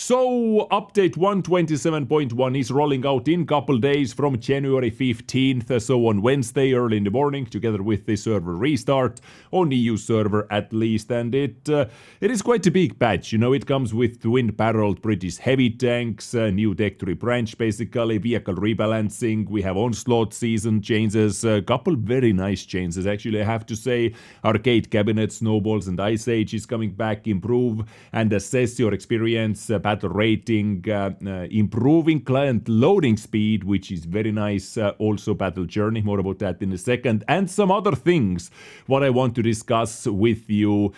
So, update 127.1 is rolling out in couple days from January 15th, so on Wednesday early in the morning, together with the server restart, on EU server at least, and it is quite a big patch. You know, it comes with twin-barreled British heavy tanks, new deck tree branch basically, vehicle rebalancing, we have Onslaught season changes, a couple very nice changes actually, I have to say. Arcade cabinets, snowballs and ice age is coming back, improve and assess your experience, battle rating, improving client loading speed, which is very nice, also battle journey, more about that in a second, and some other things what I want to discuss with you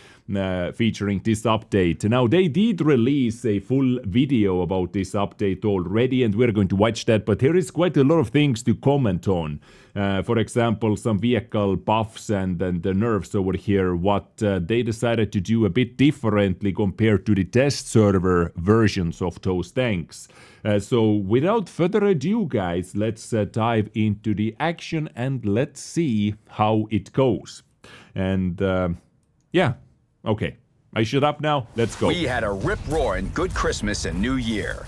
featuring this update. Now, they did release a full video about this update already, and we're going to watch that, but here is quite a lot of things to comment on. For example, some vehicle buffs and the nerfs over here, what they decided to do a bit differently compared to the test server versions of those tanks. So without further ado, guys, let's dive into the action and let's see how it goes. And yeah, okay, I shut up now, let's go. We had a rip-roaring good Christmas and New Year,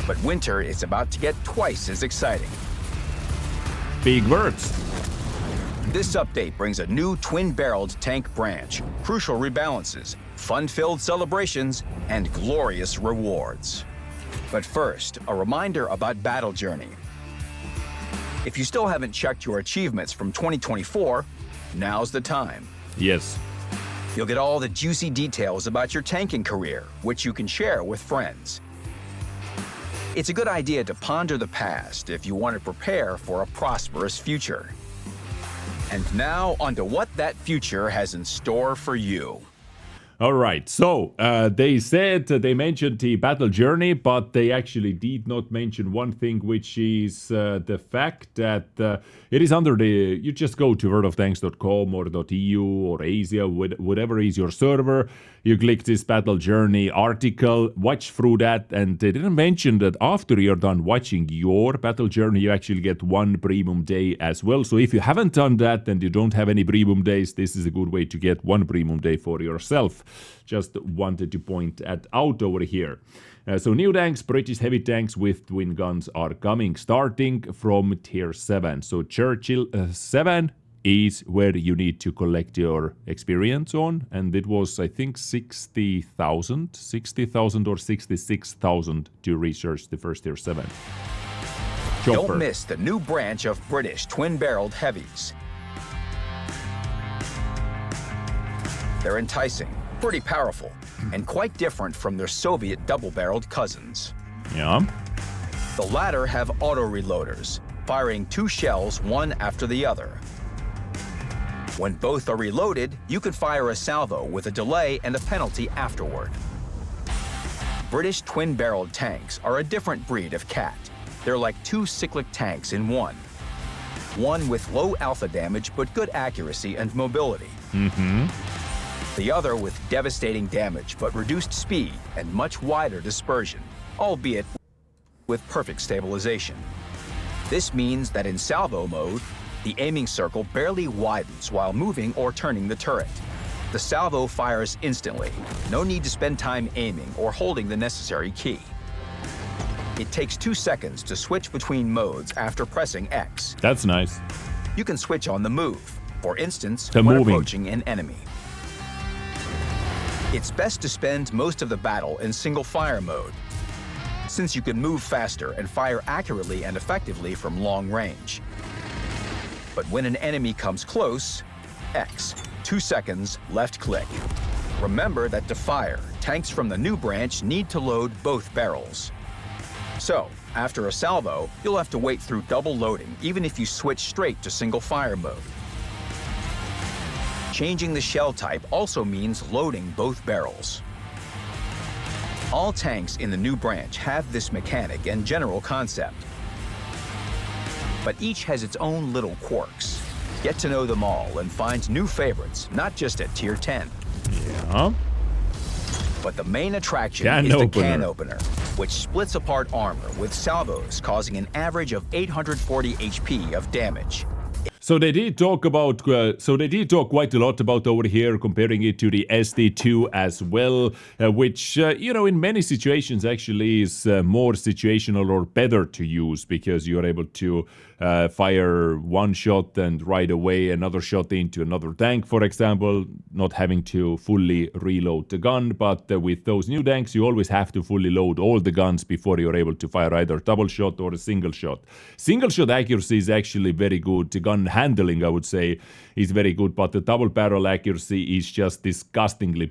but winter is about to get twice as exciting. Big words. This update brings a new twin-barreled tank branch, crucial rebalances, fun-filled celebrations, and glorious rewards. But first, a reminder about Battle Journey. If you still haven't checked your achievements from 2024, now's the time. Yes. You'll get all the juicy details about your tanking career, which you can share with friends. It's a good idea to ponder the past if you want to prepare for a prosperous future. And now, onto what that future has in store for you. All right, so they mentioned the battle journey, but they actually did not mention one thing, which is the fact that it is under you just go to worldoftanks.com or .eu or Asia, whatever is your server, you click this battle journey article, watch through that, and they didn't mention that after you're done watching your battle journey, you actually get one premium day as well. So if you haven't done that and you don't have any premium days, this is a good way to get one premium day for yourself. Just wanted to point that out over here. So new tanks, British heavy tanks with twin guns are coming, starting from tier 7. So Churchill 7 is where you need to collect your experience on, and it was, I think, 60,000 or 66,000 to research the first tier 7. Chopper. Don't miss the new branch of British twin-barreled heavies. They're enticing, pretty powerful, and quite different from their Soviet double-barreled cousins. Yeah. The latter have auto-reloaders, firing 2 shells one after the other. When both are reloaded, you can fire a salvo with a delay and a penalty afterward. British twin-barreled tanks are a different breed of cat. They're like 2 cyclic tanks in one. One with low alpha damage but good accuracy and mobility. The other with devastating damage but reduced speed and much wider dispersion, albeit with perfect stabilization. This means that in salvo mode, the aiming circle barely widens while moving or turning the turret. The salvo fires instantly. No need to spend time aiming or holding the necessary key. It takes 2 seconds to switch between modes after pressing X. That's nice. You can switch on the move, for instance, when approaching an enemy. It's best to spend most of the battle in single fire mode, since you can move faster and fire accurately and effectively from long range. But when an enemy comes close, X, 2 seconds, left click. Remember that to fire, tanks from the new branch need to load both barrels. So, after a salvo, you'll have to wait through double loading even if you switch straight to single fire mode. Changing the shell type also means loading both barrels. All tanks in the new branch have this mechanic and general concept, but each has its own little quirks. Get to know them all and find new favorites, not just at tier 10. Yeah. But the main attraction is the Canopener, which splits apart armor with salvos, causing an average of 840 HP of damage. So they did talk about. So they did talk quite a lot about over here, comparing it to the SD2 as well, which in many situations actually is more situational or better to use because you're able to fire one shot and right away another shot into another tank, for example, not having to fully reload the gun. But with those new tanks, you always have to fully load all the guns before you're able to fire either double shot or a single shot. Single shot accuracy is actually very good. The gun handling, I would say, is very good, but the double barrel accuracy is just disgustingly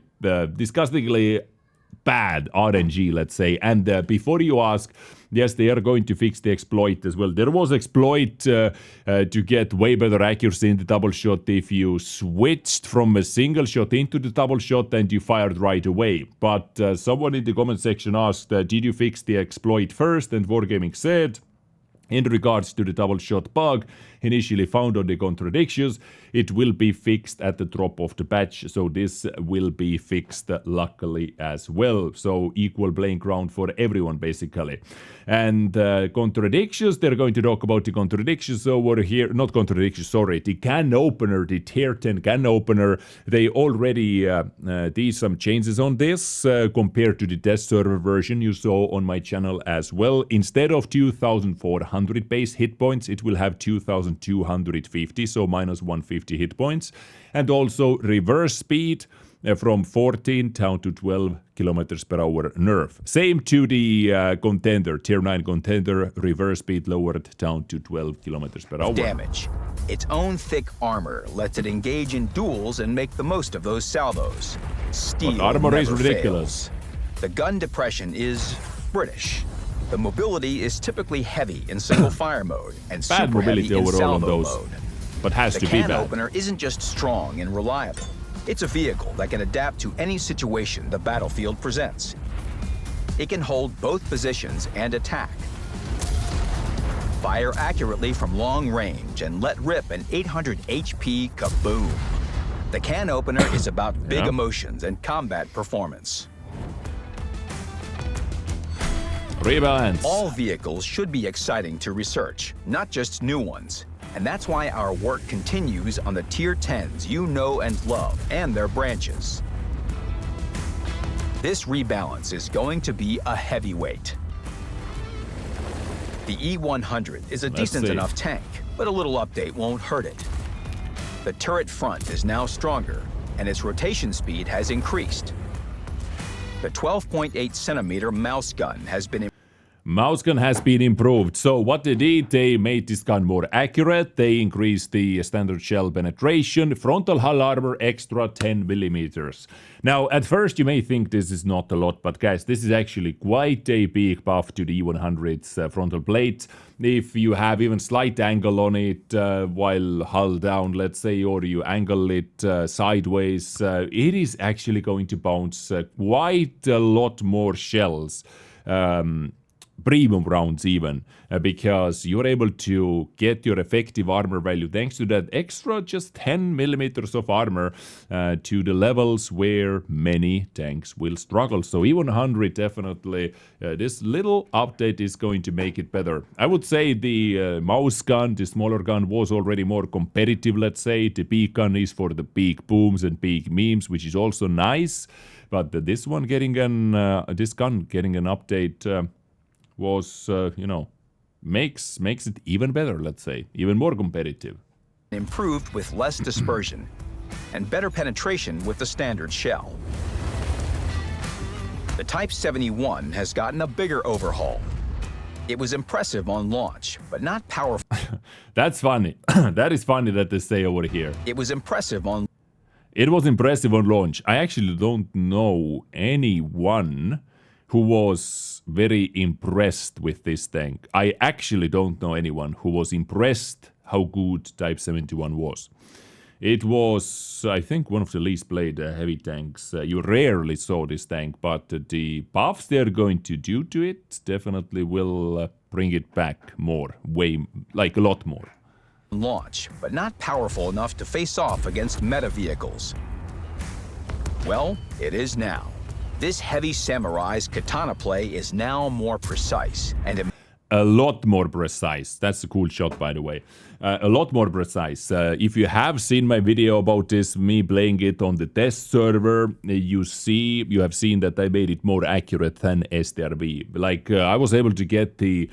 bad RNG, let's say. And before you ask, yes, they are going to fix the exploit as well. There was exploit to get way better accuracy in the double shot if you switched from a single shot into the double shot and you fired right away. But someone in the comment section asked, did you fix the exploit first? And Wargaming said, in regards to the double shot bug initially found on the contradictions, it will be fixed at the drop of the patch, so this will be fixed luckily as well. So equal playing ground for everyone basically. And contradictions, they're going to talk about the contradictions over here, not contradictions, sorry, the can opener, the tier 10 can opener. They already did some changes on this compared to the test server version you saw on my channel as well. Instead of 2400 base hit points, it will have 2250, so minus 150 hit points. And also reverse speed from 14 down to 12 kilometers per hour nerf. Same to the contender, tier 9 contender, reverse speed lowered down to 12 kilometers per hour. Damage. Its own thick armor lets it engage in duels and make the most of those salvos. Steel but armor is never ridiculous. Fails. The gun depression is British. The mobility is typically heavy in single fire mode and bad super mobility heavy in overall on salvo those, mode. but has The to be can bad. opener isn't just strong and reliable. It's a vehicle that can adapt to any situation the battlefield presents. It can hold both positions and attack. Fire accurately from long range and let rip an 800 HP kaboom. The can opener is about big emotions and combat performance. Rebalance. All vehicles should be exciting to research, not just new ones. And that's why our work continues on the tier 10s you know and love and their branches. This rebalance is going to be a heavyweight. The E100 is a decent enough tank, but a little update won't hurt it. The turret front is now stronger, and its rotation speed has increased. The 12.8 centimeter mouse gun has been Mouse gun has been improved. So what they did, they made this gun more accurate. They increased the standard shell penetration. Frontal hull armor extra 10 millimeters. Now, at first you may think this is not a lot, but guys, this is actually quite a big buff to the E100's frontal plate. If you have even slight angle on it while hull down, let's say, or you angle it sideways, it is actually going to bounce quite a lot more shells. Premium rounds even, because you're able to get your effective armor value thanks to that extra just 10 millimeters of armor to the levels where many tanks will struggle. So E100 definitely, this little update is going to make it better. I would say the mouse gun, the smaller gun, was already more competitive, let's say. The big gun is for the big booms and big memes, which is also nice. But this one getting this gun getting an update was, makes it even better, let's say, even more competitive. Improved with less dispersion and better penetration with the standard shell. The Type 71 has gotten a bigger overhaul. It was impressive on launch, but not powerful. That's funny. That is funny that they say over here. It was impressive on launch. I actually don't know anyone who was very impressed with this tank. I actually don't know anyone who was impressed how good Type 71 was. It was, I think, one of the least played heavy tanks. You rarely saw this tank, but the buffs they're going to do to it definitely will bring it back more, a lot more. Launch, but not powerful enough to face off against meta vehicles. Well, it is now. This heavy samurai's katana play is now more precise and a lot more precise. That's a cool shot, by the way. A lot more precise. If you have seen my video about this, me playing it on the test server, you have seen that I made it more accurate than STRV. Like, I was able to get the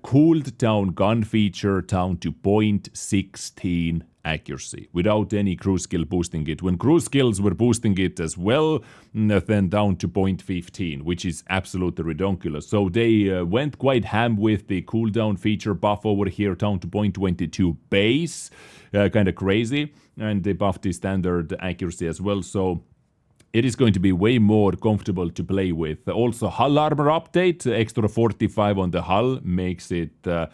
cooled down gun feature down to 0.16 accuracy without any cruise skill boosting it. When cruise skills were boosting it as well, then down to 0.15, which is absolutely ridiculous. So they went quite ham with the cooldown feature buff over here down to 0.22 base, kind of crazy, and they buffed the standard accuracy as well. So it is going to be way more comfortable to play with. Also, hull armor update, extra 45 on the hull, makes it a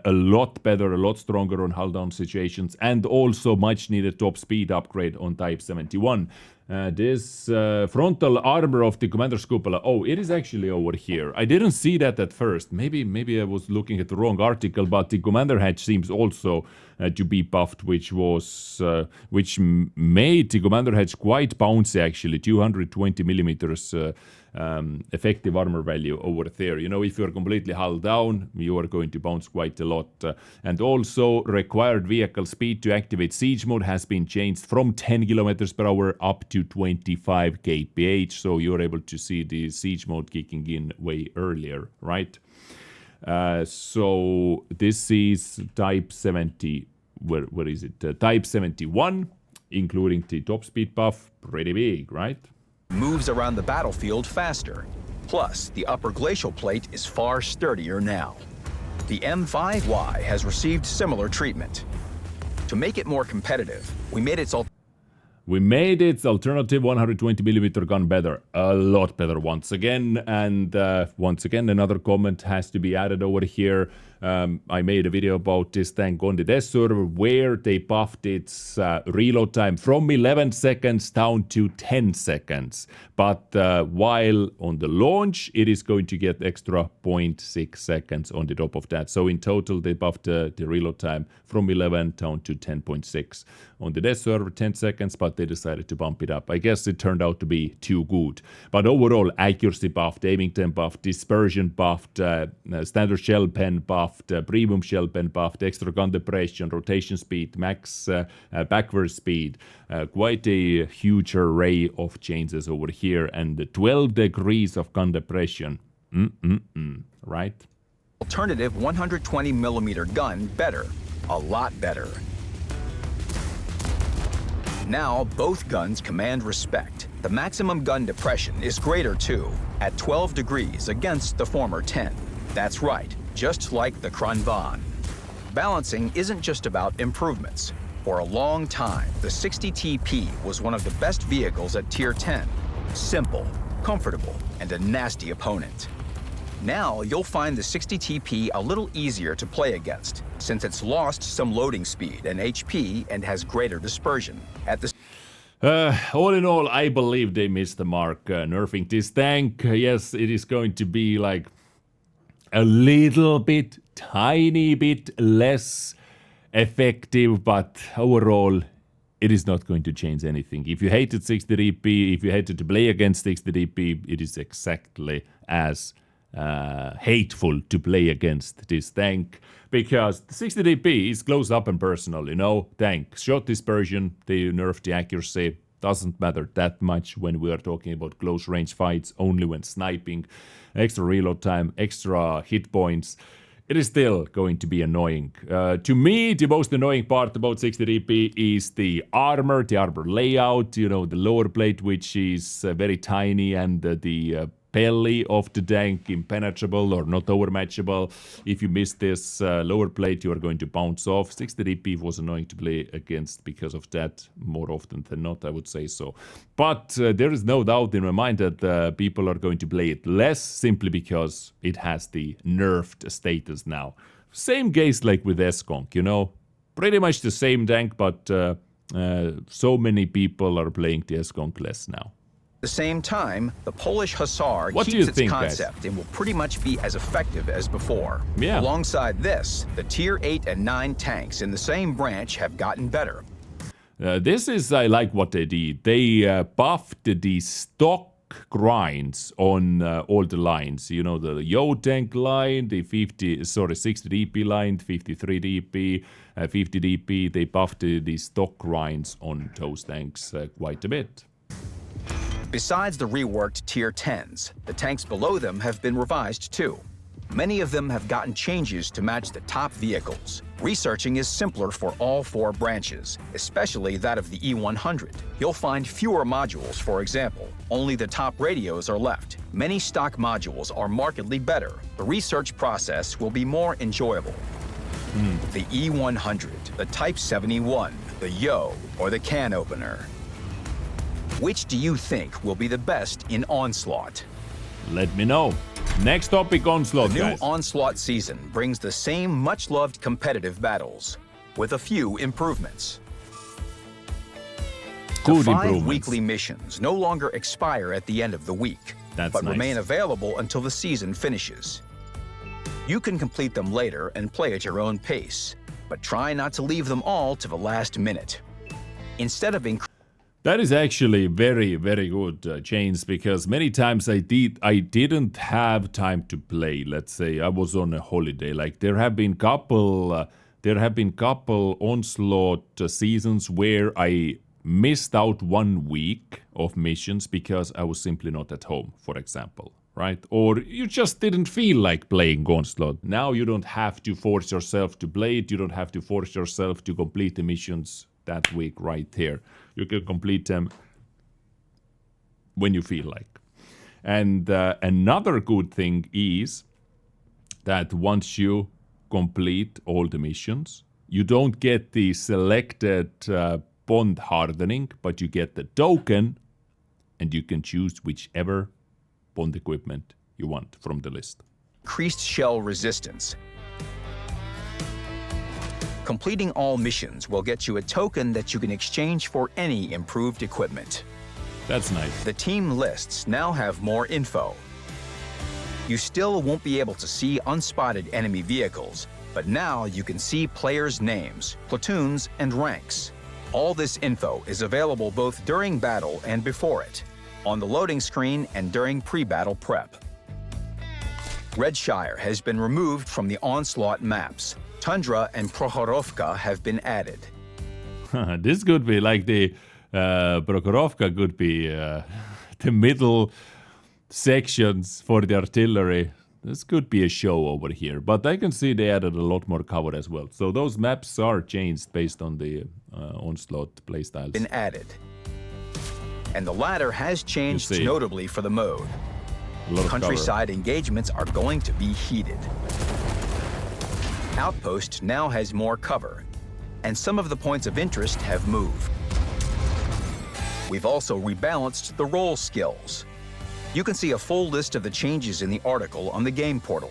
lot better, a lot stronger on hull down situations, and also much needed top speed upgrade on Type 71. This frontal armor of the Commander's Cupola, oh, it is actually over here. I didn't see that at first. Maybe I was looking at the wrong article, but the Commander Hatch seems also to be buffed, which made the Commander Hatch quite bouncy actually, 220 millimeters effective armor value over there. You know, if you're completely hull down, you are going to bounce quite a lot. And also, required vehicle speed to activate siege mode has been changed from 10 kilometers per hour up to 25 kph, so you're able to see the siege mode kicking in way earlier, right? So this is Type 70, where is it? Type 71, including the top speed buff, pretty big, right? Moves around the battlefield faster. Plus, the upper glacial plate is far sturdier now. The M5Y has received similar treatment. To make it more competitive, we made its alternative 120mm gun better. A lot better once again. And once again, another comment has to be added over here. I made a video about this tank on the test server where they buffed its reload time from 11 seconds down to 10 seconds. But while on the launch, it is going to get extra 0.6 seconds on the top of that. So in total, they buffed the reload time from 11 down to 10.6. On the test server, 10 seconds, but they decided to bump it up. I guess it turned out to be too good. But overall, accuracy buffed, aiming time buffed, dispersion buffed, standard shell pen buffed, premium shell pen buffed, extra gun depression, rotation speed, max backward speed. Quite a huge array of changes over here, and 12 degrees of gun depression. Right? Alternative 120mm gun better. A lot better. Now, both guns command respect. The maximum gun depression is greater too, at 12 degrees against the former 10. That's right, just like the Kranvan. Balancing isn't just about improvements. For a long time, the 60TP was one of the best vehicles at Tier 10. Simple, comfortable, and a nasty opponent. Now, you'll find the 60TP a little easier to play against, since it's lost some loading speed and HP and has greater dispersion. At the all in all, I believe they missed the mark nerfing this tank. Yes, it is going to be like a little bit, tiny bit less effective, but overall, it is not going to change anything. If you hated 60DP, if you hated to play against 60DP, it is exactly as hateful to play against this tank, because 60DP is close up and personal, you know, tank. Shot dispersion, they nerfed the accuracy, doesn't matter that much when we are talking about close range fights, only when sniping, extra reload time, extra hit points. It is still going to be annoying. To me, the most annoying part about 60DP is the armor layout, you know, the lower plate, which is very tiny, and the belly of the tank impenetrable or not overmatchable. If you miss this lower plate, you are going to bounce off. 60DP was annoying to play against because of that, more often than not, I would say so. But there is no doubt in my mind that people are going to play it less, simply because it has the nerfed status now. Same case like with Dezrng, you know, pretty much the same tank, but so many people are playing the Dezrng less now. At the same time, the Polish Hussar keeps its concept and will pretty much be as effective as before. Yeah. Alongside this, the Tier 8 and 9 tanks in the same branch have gotten better. I like what they did. They buffed the stock grinds on all the lines. You know, the Yo tank line, the 60 DP line, 53 DP, 50 DP. They buffed the stock grinds on those tanks quite a bit. Besides the reworked Tier 10s, the tanks below them have been revised too. Many of them have gotten changes to match the top vehicles. Researching is simpler for all 4 branches, especially that of the E100. You'll find fewer modules, for example. Only the top radios are left. Many stock modules are markedly better. The research process will be more enjoyable. The E100, the Type 71, the Yo, or the Canopener. Which do you think will be the best in Onslaught? Let me know. Next topic, Onslaught, The new guys. Onslaught season brings the same much-loved competitive battles, with a few improvements. Good The 5 improvements. weekly missions no longer expire at the end of the week, That's but nice. remain available until the season finishes. You can complete them later and play at your own pace, but try not to leave them all to the last minute. Instead of That is actually very, very good, James, because many times I didn't have time to play. Let's say I was on a holiday. Like there have been couple Onslaught seasons where I missed out 1 week of missions because I was simply not at home, for example, right? Or you just didn't feel like playing Onslaught. Now you don't have to force yourself to play it. You don't have to force yourself to complete the missions that week right here. You can complete them when you feel like. And another good thing is that once you complete all the missions, you don't get the selected bond hardening, but you get the token, and you can choose whichever bond equipment you want from the list. increased shell resistance. Completing all missions will get you a token that you can exchange for any improved equipment. That's nice. The team lists now have more info. You still won't be able to see unspotted enemy vehicles, but now you can see players' names, platoons, and ranks. All this info is available both during battle and before it, on the loading screen and during pre-battle prep. Redshire has been removed from the Onslaught maps. Tundra and Prokhorovka have been added. This could be like the Prokhorovka could be the middle sections for the artillery. This could be a show over here, but I can see they added a lot more cover as well. So those maps are changed based on the Onslaught playstyles. Been added. And the ladder has changed notably for the mode. Countryside engagements are going to be heated. Outpost now has more cover, and some of the points of interest have moved. We've also rebalanced the role skills. You can see a full list of the changes in the article on the game portal.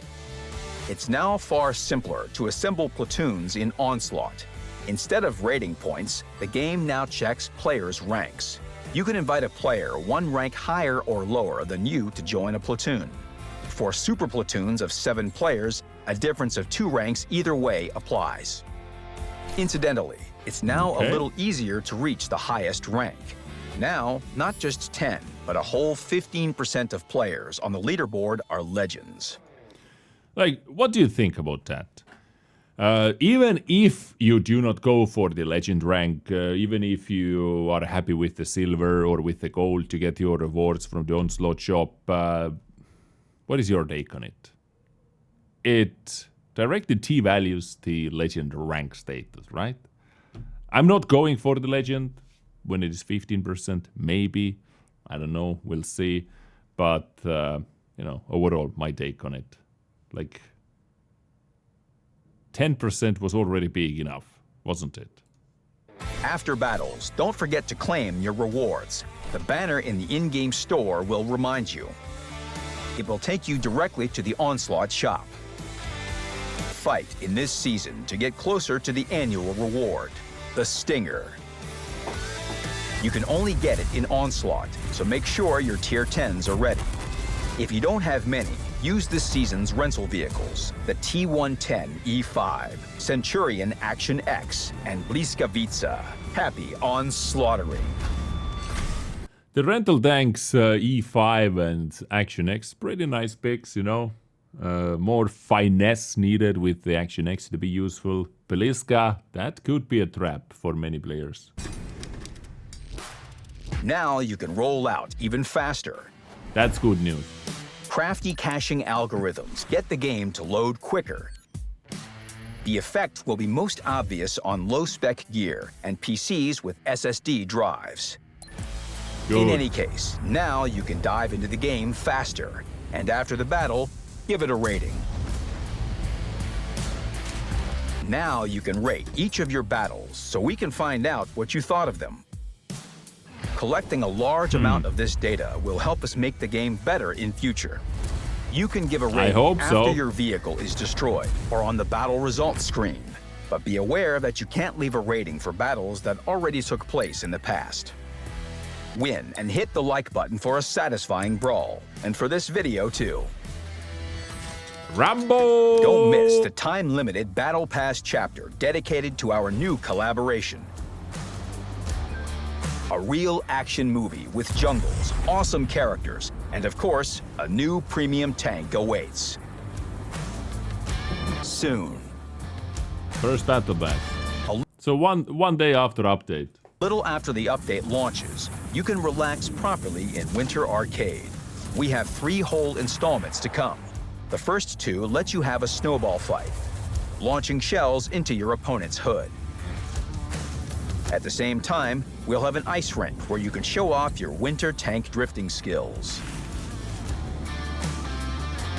It's now far simpler to assemble platoons in Onslaught. Instead of rating points, the game now checks players' ranks. You can invite a player 1 rank higher or lower than you to join a platoon. For super platoons of 7 players, a difference of 2 ranks either way applies. Incidentally, it's now a little easier to reach the highest rank. Now, not just 10, but a whole 15% of players on the leaderboard are legends. Like, what do you think about that? Even if you do not go for the legend rank, even if you are happy with the silver or with the gold to get your rewards from the Onslaught shop, what is your take on it? It directly T-values the legend rank status, right? I'm not going for the legend when it is 15%, maybe. I don't know, we'll see. But, overall, my take on it. Like, 10% was already big enough, wasn't it? After battles, don't forget to claim your rewards. The banner in the in-game store will remind you. It will take you directly to the Onslaught shop. Fight in this season to get closer to the annual reward, the Stinger. You can only get it in Onslaught, so make sure your Tier 10s are ready. If you don't have many, use this season's rental vehicles, the T110 E5, Centurion Action X, and Bliskavica. Happy onslaughtering. The rental tanks E5 and Action X, pretty nice picks, you know. More finesse needed with the Action X to be useful. Peliska, that could be a trap for many players. Now you can roll out even faster. That's good news. Crafty caching algorithms get the game to load quicker. The effect will be most obvious on low-spec gear and PCs with SSD drives. Good. In any case, now you can dive into the game faster, and after the battle, give it a rating. Now you can rate each of your battles so we can find out what you thought of them. Collecting a large amount of this data will help us make the game better in future. You can give a rating after your vehicle is destroyed or on the battle results screen, but be aware that you can't leave a rating for battles that already took place in the past. Win and hit the like button for a satisfying brawl, and for this video too. Rambo! Don't miss the time-limited Battle Pass chapter dedicated to our new collaboration. A real action movie with jungles, awesome characters, and of course, a new premium tank awaits. Soon. First battle pass. So one day after update. Little after the update launches, you can relax properly in Winter Arcade. We have 3 whole installments to come. The first 2 let you have a snowball fight, launching shells into your opponent's hood. At the same time, we'll have an ice rink where you can show off your winter tank drifting skills.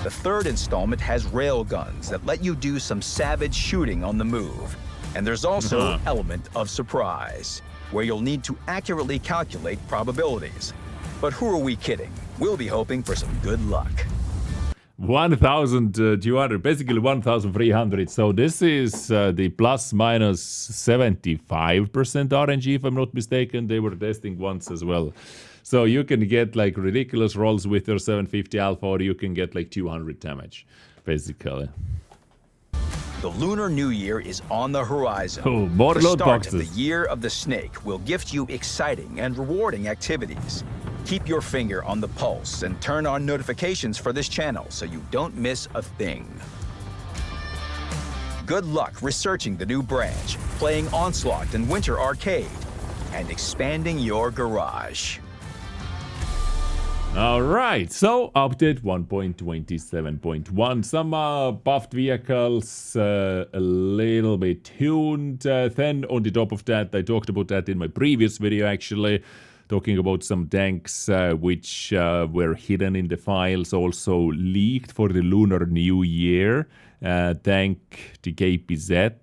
The third installment has railguns that let you do some savage shooting on the move. And there's also an element of surprise, where you'll need to accurately calculate probabilities. But who are we kidding? We'll be hoping for some good luck. 1,200, basically 1,300. So this is the plus minus 75% RNG, if I'm not mistaken. They were testing once as well. So you can get like ridiculous rolls with your 750 alpha, or you can get like 200 damage, basically. The Lunar New Year is on the horizon. Oh, more the loot start boxes. of the Year of the Snake will gift you exciting and rewarding activities. Keep your finger on the pulse and turn on notifications for this channel so you don't miss a thing. Good luck researching the new branch, playing Onslaught and Winter Arcade, and expanding your garage. Alright, so update 1.27.1. Some buffed vehicles, a little bit tuned. Then on the top of that, I talked about that in my previous video actually. Talking about some tanks which were hidden in the files, also leaked for the Lunar New Year. Tank, the KPZ,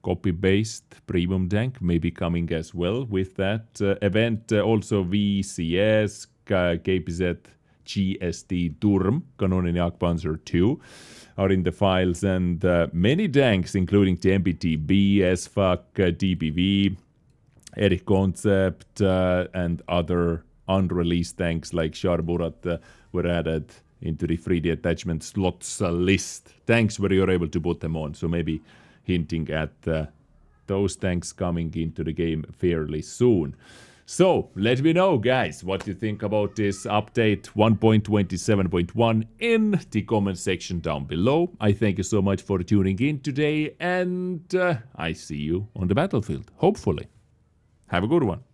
copy-based premium tank, may be coming as well with that event. Also VCS, KPZ, GST, Turm, Kanonen Jagdpanzer 2 are in the files. And many tanks, including the MBTB, SFAC, DBV, Erich Concept, and other unreleased tanks like Sharburat were added into the 3D attachment slots list. Tanks where you're able to put them on. So maybe hinting at those tanks coming into the game fairly soon. So let me know, guys, what you think about this update 1.27.1 in the comment section down below. I thank you so much for tuning in today, and I see you on the battlefield, hopefully. Have a good one.